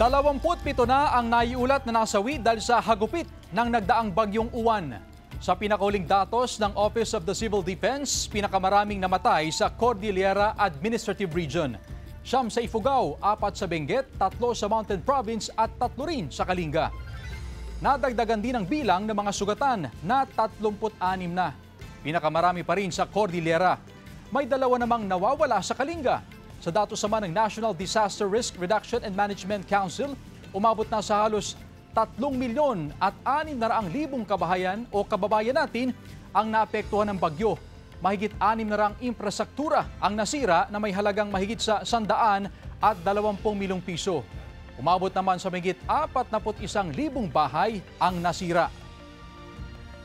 27 na ang naiulat na nasawi dahil sa hagupit ng nagdaang bagyong Uwan. Sa pinakahuling datos ng Office of the Civil Defense, pinakamaraming namatay sa Cordillera Administrative Region. 9 sa Ifugao, 4 sa Benguet, 3 sa Mountain Province at 3 rin sa Kalinga. Nadagdagan din ang bilang ng mga sugatan na 36 na. Pinakamarami pa rin sa Cordillera. May 2 namang nawawala sa Kalinga. Sa datos naman ng National Disaster Risk Reduction and Management Council, umabot na sa halos 3,600,000 kababayan natin ang naapektuhan ng bagyo. Mahigit 6 infrastruktura ang nasira na may halagang mahigit sa 120 milyong piso. Umabot naman sa mahigit 41,000 bahay ang nasira.